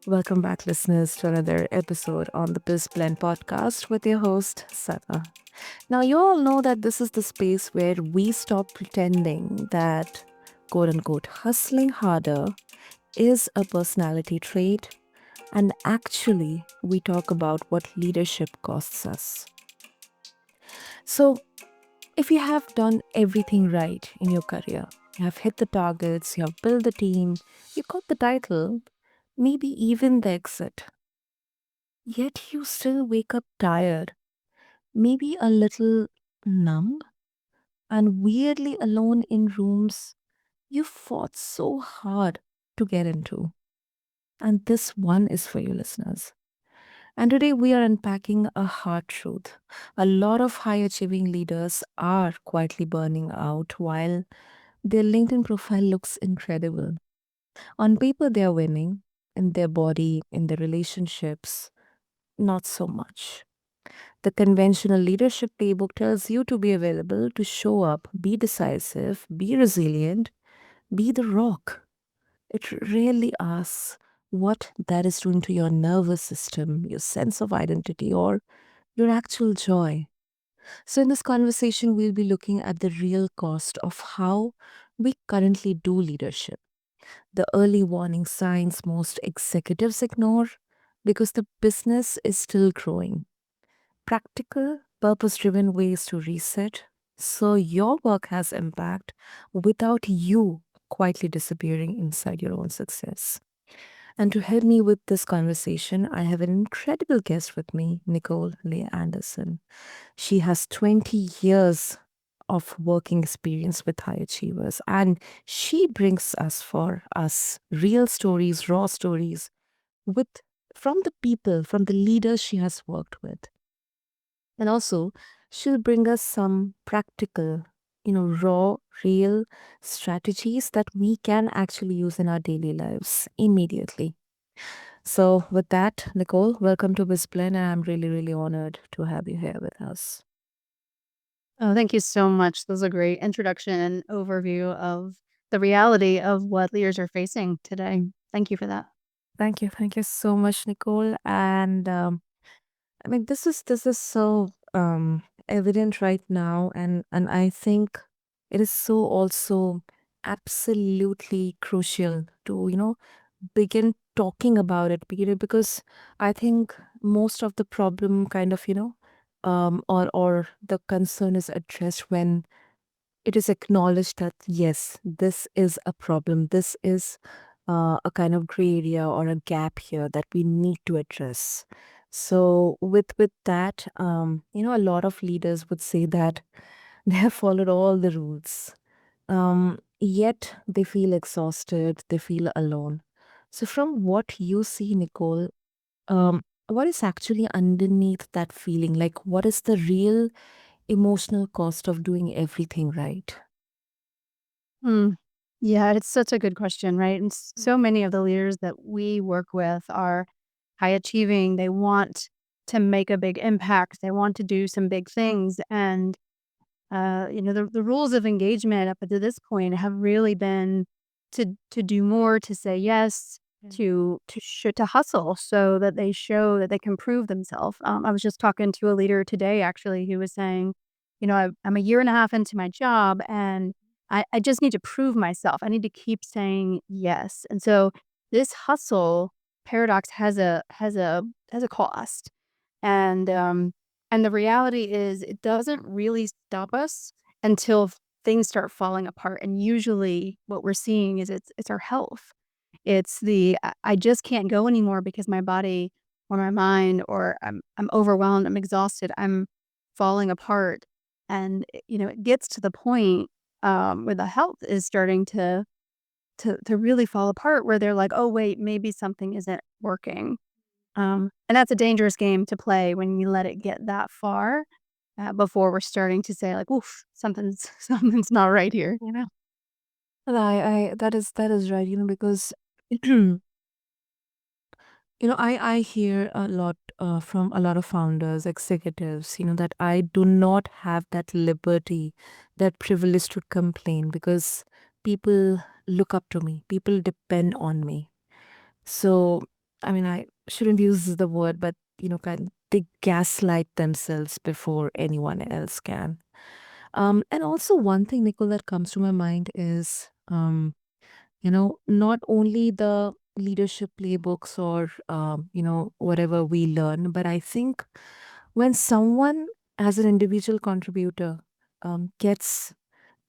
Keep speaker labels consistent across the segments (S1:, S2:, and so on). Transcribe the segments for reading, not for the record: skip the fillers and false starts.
S1: Welcome back, listeners, to another episode on the Biz Blend podcast with your host, Sana. Now, you all know that this is the space where we stop pretending that quote unquote hustling harder is a personality trait, and actually, we talk about what leadership costs us. So, if you have done everything right in your career, you have hit the targets, you have built the team, you got the title, maybe even the exit, yet you still wake up tired, maybe a little numb, and weirdly alone in rooms you fought so hard to get into. And this one is for you, listeners. And today we are unpacking a hard truth. A lot of high achieving leaders are quietly burning out while their LinkedIn profile looks incredible. On paper, they are winning, in their body, in their relationships, not so much. The conventional leadership playbook tells you to be available, to show up, be decisive, be resilient, be the rock. It rarely asks what that is doing to your nervous system, your sense of identity, or your actual joy. So, in this conversation, we'll be looking at the real cost of how we currently do leadership, the early warning signs most executives ignore because the business is still growing, practical, purpose driven ways to reset so your work has impact without you quietly disappearing inside your own success. And to help me with this conversation, I have an incredible guest with me, Nicole Leigh Anderson. She has 20 years of working experience with high achievers, and she brings us real stories, raw stories with from the people, from the leaders she has worked with. And also, she'll bring us some practical, raw, real strategies that we can actually use in our daily lives immediately. So, with that, Nicole, welcome to Bizplan, and I'm really, really honored to have you here with us.
S2: Oh, thank you so much. That was a great introduction and overview of the reality of what leaders are facing today. Thank you for that.
S1: Thank you so much, Nicole. And I mean, this is so evident right now, and I think it is so also absolutely crucial to begin talking about it, because I think most of the problem kind of or the concern is addressed when it is acknowledged that yes, this is a problem. This is a kind of gray area or a gap here that we need to address. So with that, a lot of leaders would say that they have followed all the rules, yet they feel exhausted. They feel alone. So from what you see, Nicole, what is actually underneath that feeling? Like, what is the real emotional cost of doing everything right?
S2: Hmm. Yeah, it's such a good question, right? And so many of the leaders that we work with are high achieving. They want to make a big impact. They want to do some big things. And, the rules of engagement up to this point have really been to do more, to say yes, to hustle so that they show that they can prove themselves. I was just talking to a leader today, actually, who was saying, I'm a year and a half into my job and I just need to prove myself. I need to keep saying yes. And so this hustle paradox has a cost. And and the reality is it doesn't really stop us until things start falling apart. And usually what we're seeing is it's our health. It's the I just can't go anymore because my body or my mind or I'm overwhelmed, I'm exhausted, I'm falling apart. And it gets to the point where the health is starting to really fall apart, where they're like, "Oh, wait, maybe something isn't working." And that's a dangerous game to play when you let it get that far, before we're starting to say like, "Oof, something's something's not right here."
S1: And that is right, because I hear a lot from a lot of founders, executives, that I do not have that liberty, that privilege to complain because people look up to me, people depend on me. So I mean, I shouldn't use the word, but kind they gaslight themselves before anyone else can. And also one thing, Nicole, that comes to my mind is, not only the leadership playbooks or, whatever we learn, but I think when someone as an individual contributor gets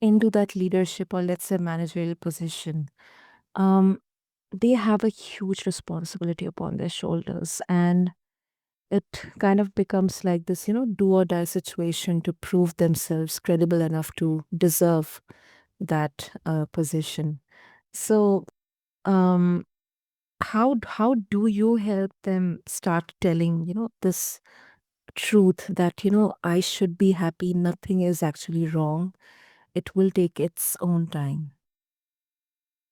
S1: into that leadership or let's say managerial position, um, they have a huge responsibility upon their shoulders. And it kind of becomes like this, do or die situation to prove themselves credible enough to deserve that position. So, um, how do you help them start telling, this truth that, I should be happy, nothing is actually wrong. It will take its own time.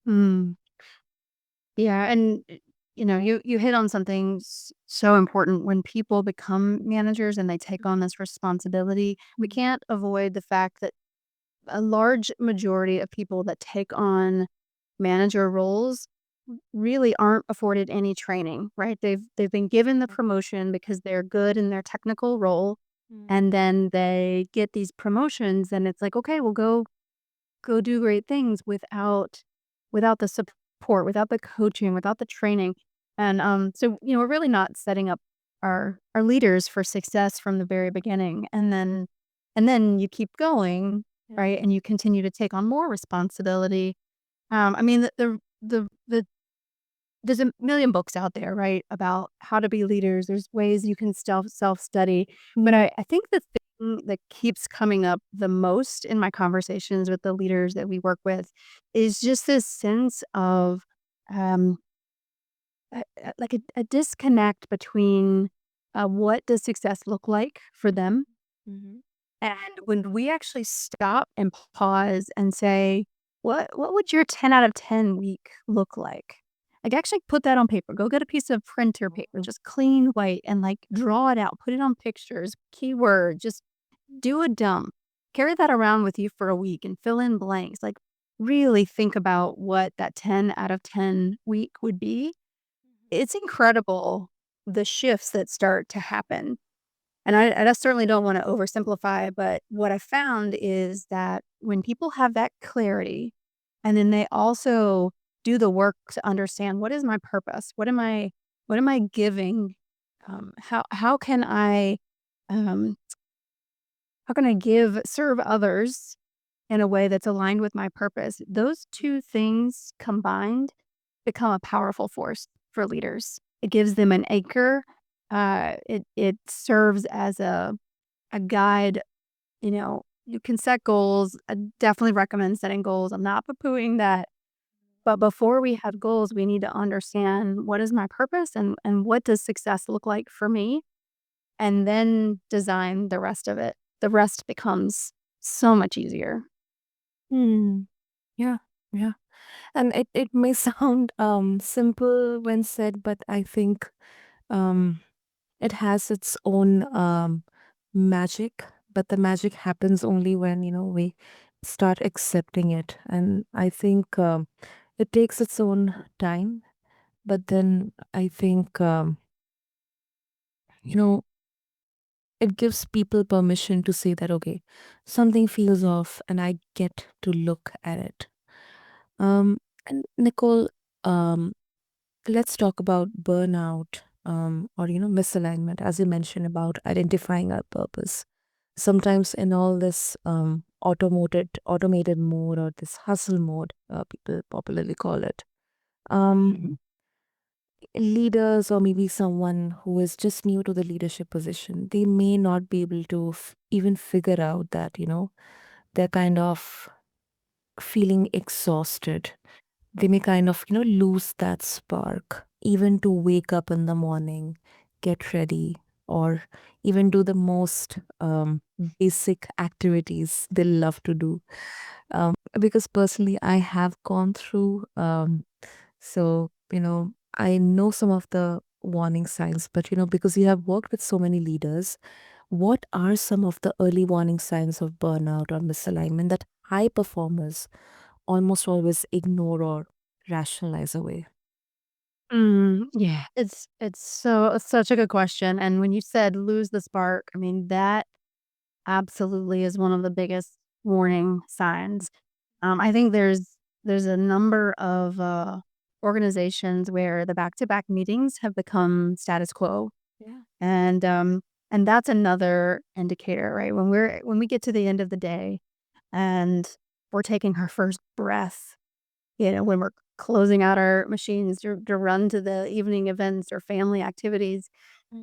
S2: Mm. Yeah, and you hit on something so important. When people become managers and they take on this responsibility, we can't avoid the fact that a large majority of people that take on manager roles really aren't afforded any training, right? They've been given the promotion because they're good in their technical role,
S1: Mm.
S2: and then they get these promotions and it's like, okay, well go do great things without the support, without the coaching, without the training. And so we're really not setting up our leaders for success from the very beginning. And then you keep going,
S1: Yeah.
S2: right? And you continue to take on more responsibility. I mean the there's a million books out there, right, about how to be leaders. There's ways you can self-study. But I think the thing that keeps coming up the most in my conversations with the leaders that we work with is just this sense of, um, like a disconnect between, what does success look like for them,
S1: Mhm.
S2: and when we actually stop and pause and say, what would your 10 out of 10 week look like? Like, actually put that on paper. Go get a piece of printer paper, just clean white, and like draw it out, put it on pictures, keywords, just do a dump. Carry that around with you for a week and fill in blanks. Like, really think about what that 10 out of 10 week would be. It's incredible the shifts that start to happen. And I certainly don't wanna oversimplify, but what I found is that when people have that clarity, and then they also do the work to understand what is my purpose? What am I giving? How can um, how can I serve others in a way that's aligned with my purpose? Those 2 things combined become a powerful force for leaders. It gives them an anchor. It serves as a guide. You can set goals. I definitely recommend setting goals. I'm not poo-pooing that. But before we have goals, we need to understand what is my purpose and what does success look like for me, and then design the rest of it. The rest becomes so much easier.
S1: Hmm. Yeah. Yeah. And it may sound simple when said, but I think um it has its own magic, but the magic happens only when, we start accepting it. And I think it takes its own time, but then I think you know, it gives people permission to say that okay, something feels off and I get to look at it. And Nicole, um let's talk about burnout, or misalignment, as you mentioned about identifying our purpose. Sometimes in all this automated mode or this hustle mode, people popularly call it, leaders or maybe someone who is just new to the leadership position, they may not be able to even figure out that they're kind of feeling exhausted. They may kind of lose that spark even to wake up in the morning, get ready, or even do the most basic activities they love to do. Because personally I have gone through, so I know some of the warning signs, but because you have worked with so many leaders, what are some of the early warning signs of burnout or misalignment that high performers almost always ignore or rationalize away?
S2: Yeah, it's such a good question, and when you said lose the spark, I mean, that absolutely is one of the biggest warning signs. I think there's a number of, organizations where the back-to-back meetings have become status quo,
S1: Yeah.
S2: and, um, and that's another indicator, right? When we get to the end of the day and we're taking our first breath, when we're closing out our machines to run to the evening events or family activities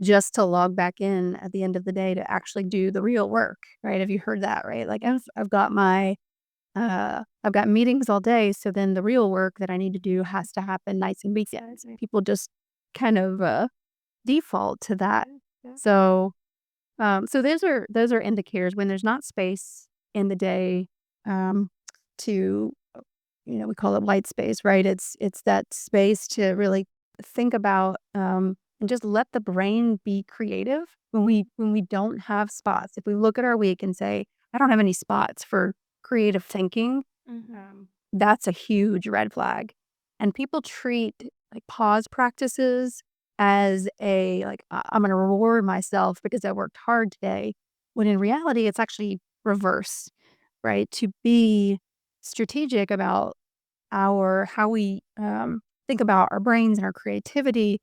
S2: just to log back in at the end of the day to actually do the real work, right? Have you heard that, right? Like I've got meetings all day, so then the real work that I need to do has to happen nights and weekends. People just kind of default to that.
S1: Yeah.
S2: So so those are indicators when there's not space in the day um, to we call it white space, right? It's that space to really think about and just let the brain be creative when we don't have spots. If we look at our week and say, I don't have any spots for creative thinking, that's a huge red flag. And people treat like pause practices as a like I'm going to reward myself because I worked hard today. When in reality, it's actually reverse, right? To be strategic about our how we think about our brains and our creativity,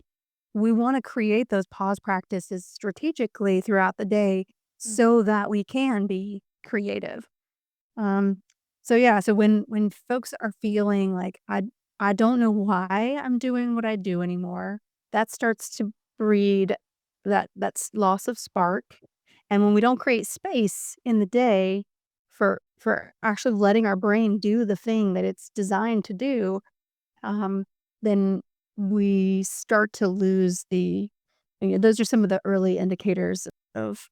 S2: we want to create those pause practices strategically throughout the day so that we can be creative. Um, so yeah, so when folks are feeling like I don't know why I'm doing what I do anymore, that starts to breed that's loss of spark. And when we don't create space in the day for actually letting our brain do the thing that it's designed to do, um, then we start to lose those are some of the early indicators of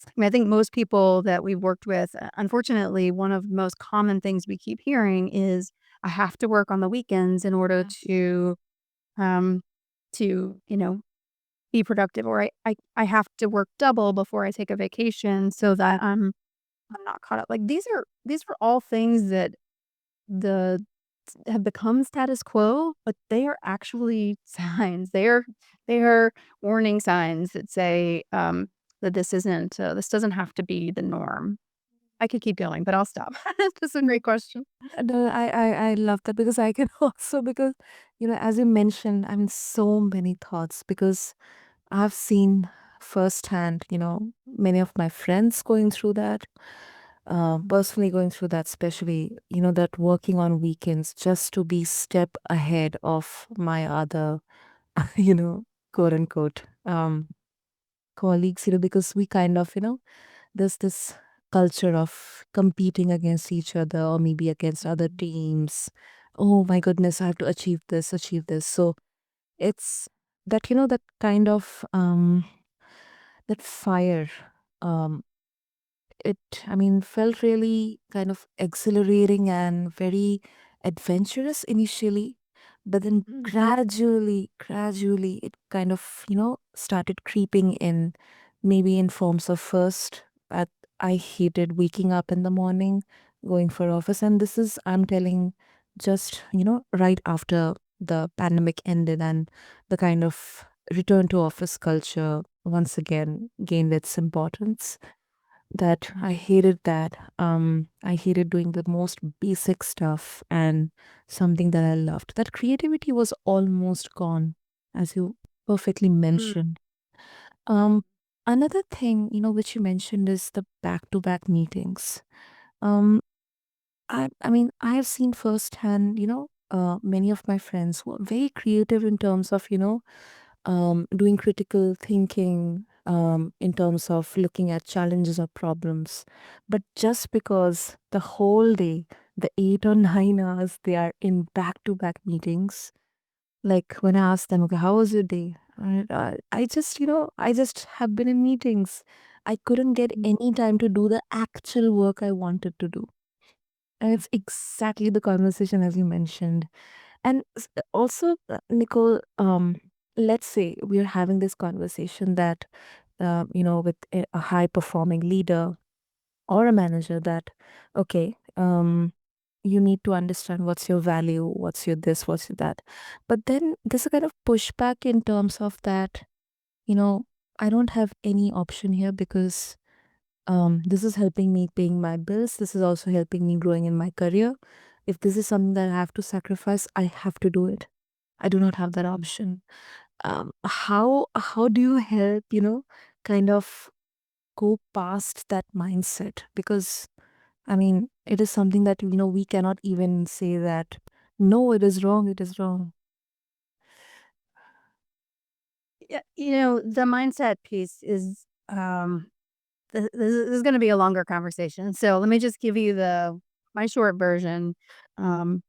S2: I mean, I think most people that we've worked with, unfortunately, one of the most common things we keep hearing is, "I have to work on the weekends in order um, to be productive," or I have to work double before I take a vacation so that I'm not caught up. Like, these are all things that the have become status quo, but they are actually signs. They are warning signs that say, that this doesn't have to be the norm. I could keep going, but I'll stop. That's a great question.
S1: No, I love that because I can also because as you mentioned, I mean so many thoughts because I've seen firsthand, many of my friends going through that, personally going through that, especially, that working on weekends just to be step ahead of my other, you know, quote unquote, colleagues, because we kind of, there's this culture of competing against each other or maybe against other teams. Oh my goodness, I have to achieve this, achieve this. So it's that, that kind of that fire. Um, it, I mean, felt really kind of exhilarating and very adventurous initially, but then gradually, it kind of, started creeping in, maybe in forms of first, at, I hated waking up in the morning, going for office. And this is, I'm telling, just, right after the pandemic ended and the kind of return to office culture once again gained its importance that I hated that. I hated doing the most basic stuff and something that I loved. That creativity was almost gone, as you perfectly
S2: Mm,
S1: mentioned. Um, Another thing, which you mentioned is the back-to-back meetings. Um, I mean, I have seen firsthand, many of my friends who are very creative in terms of, doing critical thinking in terms of looking at challenges or problems. But just because the whole day, the 8 or 9 hours, they are in back to back meetings, like when I ask them, okay, how was your day? And, I just, I just have been in meetings. I couldn't get any time to do the actual work I wanted to do. And it's exactly the conversation as you mentioned. And also, Nicole, let's say we're having this conversation that, with a high performing leader or a manager that, okay, you need to understand what's your value, what's your this, what's your that. But then there's a kind of pushback in terms of that, you know, I don't have any option here because this is helping me paying my bills. This is also helping me growing in my career. If this is something that I have to sacrifice, I have to do it. I do not have that option. How do you help, kind of go past that mindset? Because I mean, it is something that we cannot even say that no, it is wrong, it is wrong.
S2: Yeah, the mindset piece is this is going to be a longer conversation. So let me just give you the my short version. Um,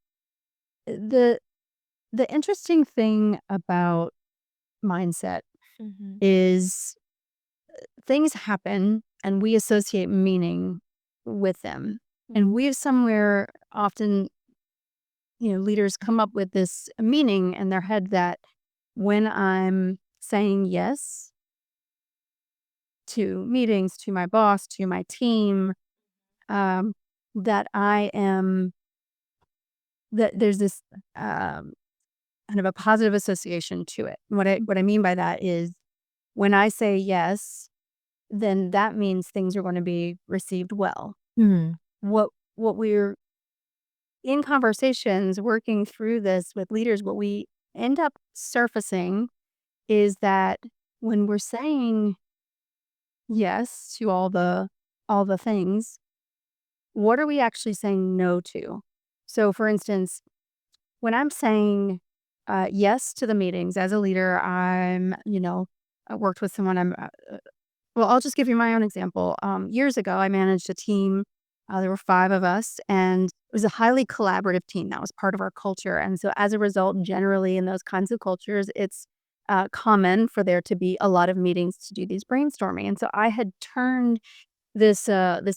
S2: the the interesting thing about mindset
S1: Mm-hmm.
S2: is things happen and we associate meaning with them. And we have somewhere often, leaders come up with this meaning in their head that when I'm saying yes to meetings, to my boss, to my team, um, that I am that there's this um, kind of a positive association to it. What I mean by that is when I say yes, then that means things are going to be received well.
S1: Mm-hmm.
S2: What we're in conversations working through this with leaders, what we end up surfacing is that when we're saying yes to all the things, what are we actually saying no to? So for instance, when I'm saying yes to the meetings as a leader, I worked with someone. Well, I'll just give you my own example. Years ago, I managed a team. There were 5 of us, and it was a highly collaborative team. That was part of our culture. And so, as a result, generally in those kinds of cultures, it's common for there to be a lot of meetings to do these brainstorming. And so, I had turned this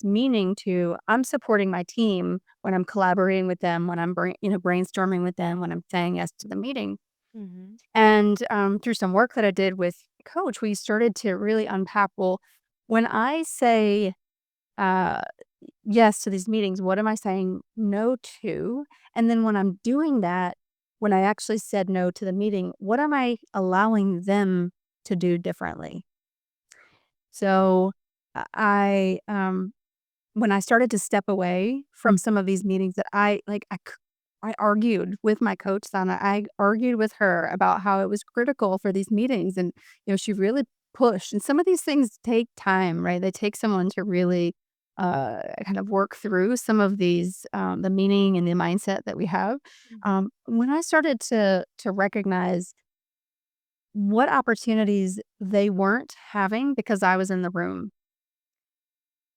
S2: meaning to I'm supporting my team when I'm collaborating with them, when I'm brainstorming with them, when I'm saying yes to the meeting.
S1: Mm-hmm.
S2: And through some work that I did with coach, we started to really unpack, well, when I say uh, yes to these meetings, what am I saying no to? And then when I'm doing that, when I actually said no to the meeting, what am I allowing them to do differently? So when I started to step away from some of these meetings that I argued with my coach, Sana. I argued with her about how it was critical for these meetings, and she really pushed. And some of these things take time, right? They take someone to really kind of work through some of these, the meaning and the mindset that we have. When I started to recognize what opportunities they weren't having because I was in the room,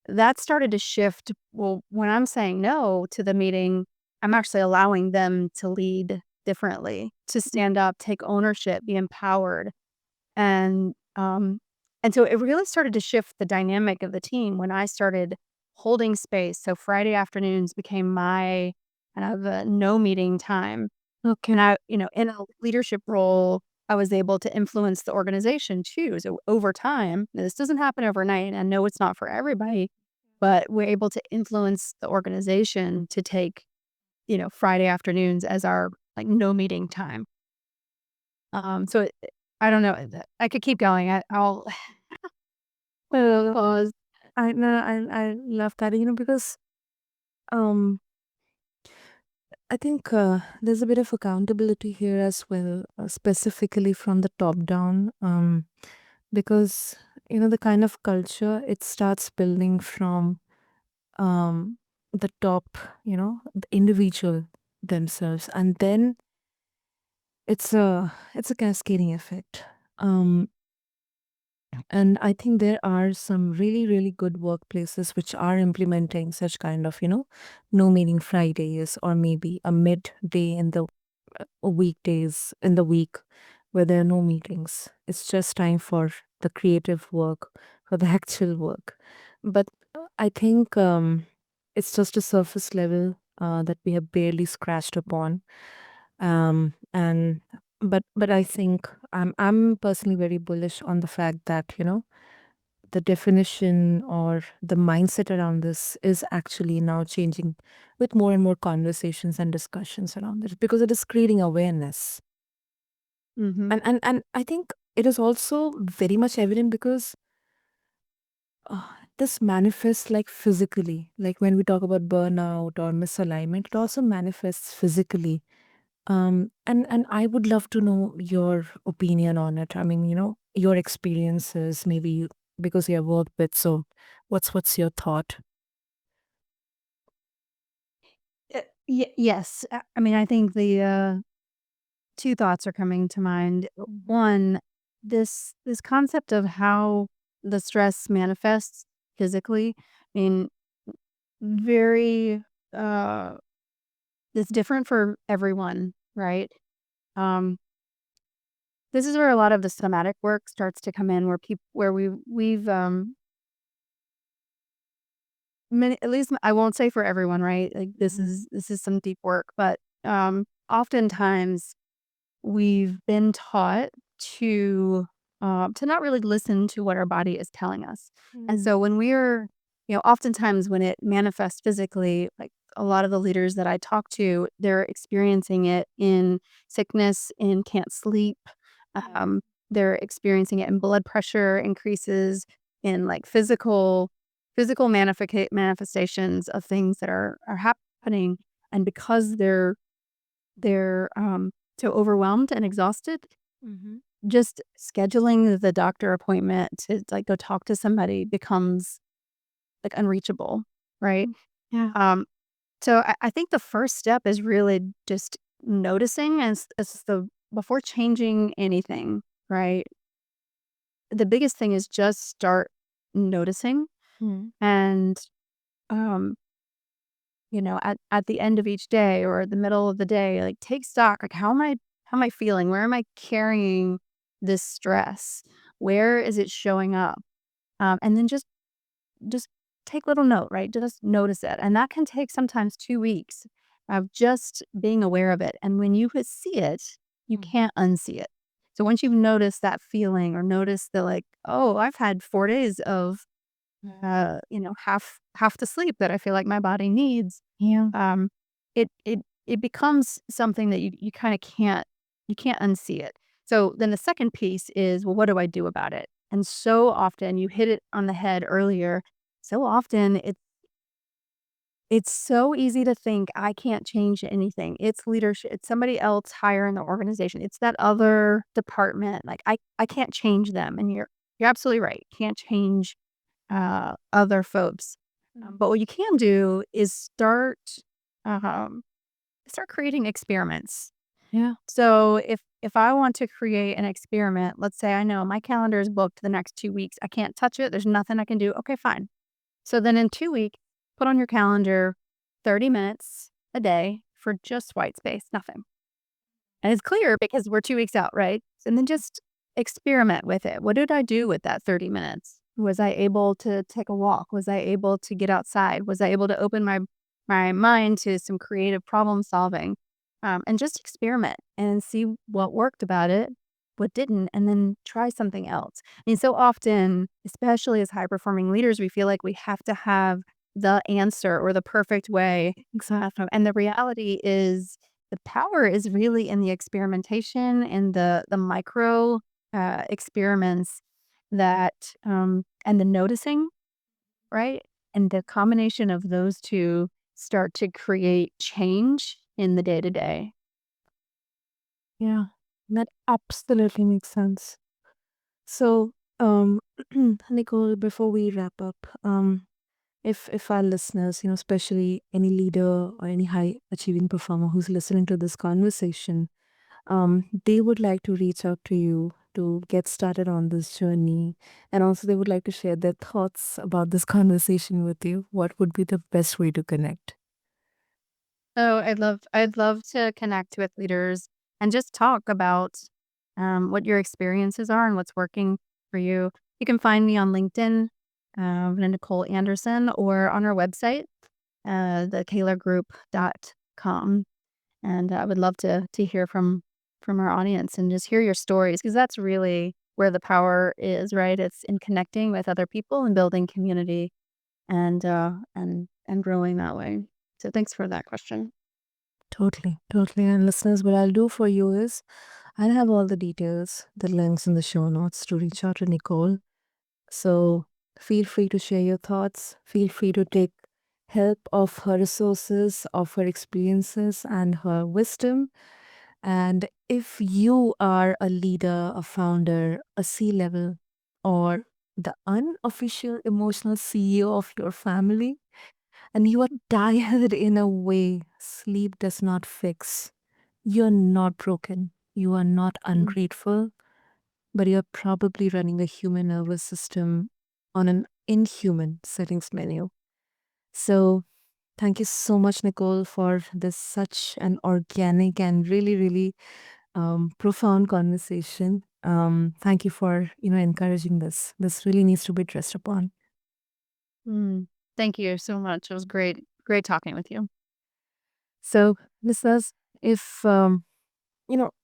S2: that started to shift. Well, when I'm saying no to the meeting, I'm actually allowing them to lead differently, to stand up, take ownership, be empowered. And and so it really started to shift the dynamic of the team when I started holding space. So Friday afternoons became my kind of a no meeting time.
S1: Okay.
S2: And in a leadership role, I was able to influence the organization too. So over time, now this doesn't happen overnight. And I know it's not for everybody, but we're able to influence the organization to take, Friday afternoons as our like no meeting time. So I don't know. I could keep going. I'll
S1: Well,
S2: pause.
S1: I no, I love that, because um I think there's a bit of accountability here as well, specifically from the top down, because the kind of culture it starts building from the top, the individual themselves, and then it's a cascading effect. Um, and I think there are some really, really good workplaces which are implementing such kind of, no meeting Fridays, or maybe a midday in the weekdays in the week where there are no meetings. It's just time for the creative work, for the actual work. But I think it's just a surface level that we have barely scratched upon. And but I think I'm personally very bullish on the fact that the definition or the mindset around this is actually now changing with more and more conversations and discussions around it because it is creating awareness.
S2: Mhm.
S1: And I think it is also very much evident because uh, this manifests like physically. Like when we talk about burnout or misalignment, it also manifests physically. And I would love to know your opinion on it. I mean, your experiences, maybe because you have worked with. So, what's your thought?
S2: Yes. I mean, I think the, 2 thoughts are coming to mind. One, this concept of how the stress manifests physically, I mean, very, uh it's different for everyone, right? Um, this is where a lot of the somatic work starts to come in, where people where we've, many at least I won't say for everyone, right? Like,
S1: Mhm.
S2: this is some deep work, but, oftentimes we've been taught to not really listen to what our body is telling us. And
S1: Mm.
S2: so when we're, oftentimes when it manifests physically, like a lot of the leaders that I talk to, they're experiencing it in sickness, in can't sleep. Um, they're experiencing it in blood pressure increases, in like physical manifestations of things that are happening. And because they're so overwhelmed and exhausted,
S1: Mhm.
S2: just scheduling the doctor appointment to, like, go talk to somebody becomes, like, unreachable, right?
S1: Yeah.
S2: Um, so I think the first step is really just noticing as the before changing anything, right? The biggest thing is just start noticing
S1: Mm.
S2: and, um at the end of each day or the middle of the day, like take stock, like how am I feeling? Where am I carrying this stress? Where is it showing up? And then just take little note, right? Just notice it. And that can take sometimes 2 weeks of just being aware of it. And when you could see it, you
S1: Mm.
S2: can't unsee it. So once you've noticed that feeling or noticed the like, oh, I've had 4 days of half the sleep that I feel like my body needs,
S1: Yeah.
S2: um, it becomes something that you kind of can't unsee it. So then the second piece is, well, what do I do about it? And so often you hit it on the head earlier. So often it's so easy to think I can't change anything. It's leadership. It's somebody else higher in the organization. It's that other department. Like I can't change them. And you're absolutely right. Can't change other folks.
S1: Mm.
S2: But what you can do is um, start creating experiments.
S1: Yeah.
S2: So if I want to create an experiment, let's say I know my calendar is booked the next 2 weeks, I can't touch it. There's nothing I can do. Okay, fine. So then in 2 weeks, put on your calendar 30 minutes a day for just white space, nothing. And it's clear because we're 2 weeks out, right? And then just experiment with it. What did I do with that 30 minutes? Was I able to take a walk? Was I able to get outside? Was I able to open my mind to some creative problem solving? And just experiment and see what worked about it, what didn't, and then try something else. I mean, so often, especially as high performing leaders, we feel like we have to have the answer or the perfect way.
S1: Exactly.
S2: And the reality is the power is really in the experimentation and the micro, experiments and the noticing, right? And the combination of those 2 start to create change in the day to day.
S1: Yeah. That absolutely makes sense. So, Nicole, before we wrap up, if our listeners, especially any leader or any high achieving performer who's listening to this conversation, they would like to reach out to you to get started on this journey, and also they would like to share their thoughts about this conversation with you, what would be the best way to connect?
S2: Oh, I'd love to connect with leaders and just talk about, what your experiences are and what's working for you. You can find me on LinkedIn, Nicole Anderson, or on our website, thekalergroup.com. And I would love to hear from our audience and just hear your stories because that's really where the power is, right? It's in connecting with other people and building community and growing that way. So thanks for that question.
S1: Totally, totally. And listeners, what I'll do for you is I'll have all the details, the links in the show notes to reach out to Nicole. So feel free to share your thoughts. Feel free to take help of her resources, of her experiences, and her wisdom. And if you are a leader, a founder, a C level, or the unofficial emotional CEO of your family, and you are tired in a way sleep does not fix, you're not broken. You are not
S2: Mm,
S1: ungrateful, but you're probably running a human nervous system on an inhuman settings menu. So, thank you so much, Nicole, for this such an organic and really, really profound conversation. Thank you for encouraging this. This really needs to be dressed upon.
S2: mm. Thank you so much. It was great talking with you.
S1: So, listeners, if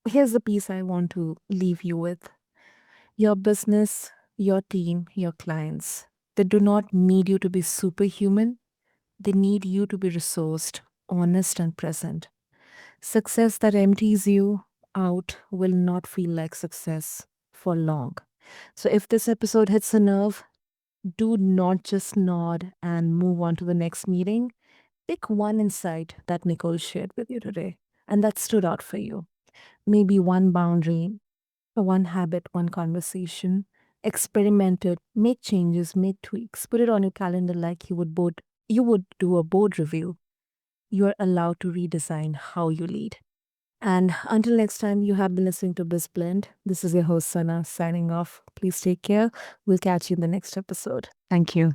S1: here's the piece I want to leave you with. Your business, your team, your clients, they do not need you to be superhuman. They need you to be resourced, honest, and present. Success that empties you out will not feel like success for long. So, if this episode hits a nerve, do not just nod and move on to the next meeting. Pick one insight that Nicole shared with you today and that stood out for you. Maybe one boundary, one habit, one conversation. Experiment it, make changes, make tweaks, put it on your calendar like you would do a board review. You are allowed to redesign how you lead. And until next time, you have been listening to Biz Blend. This is your host, Sana, signing off. Please take care. We'll catch you in the next episode. Thank you.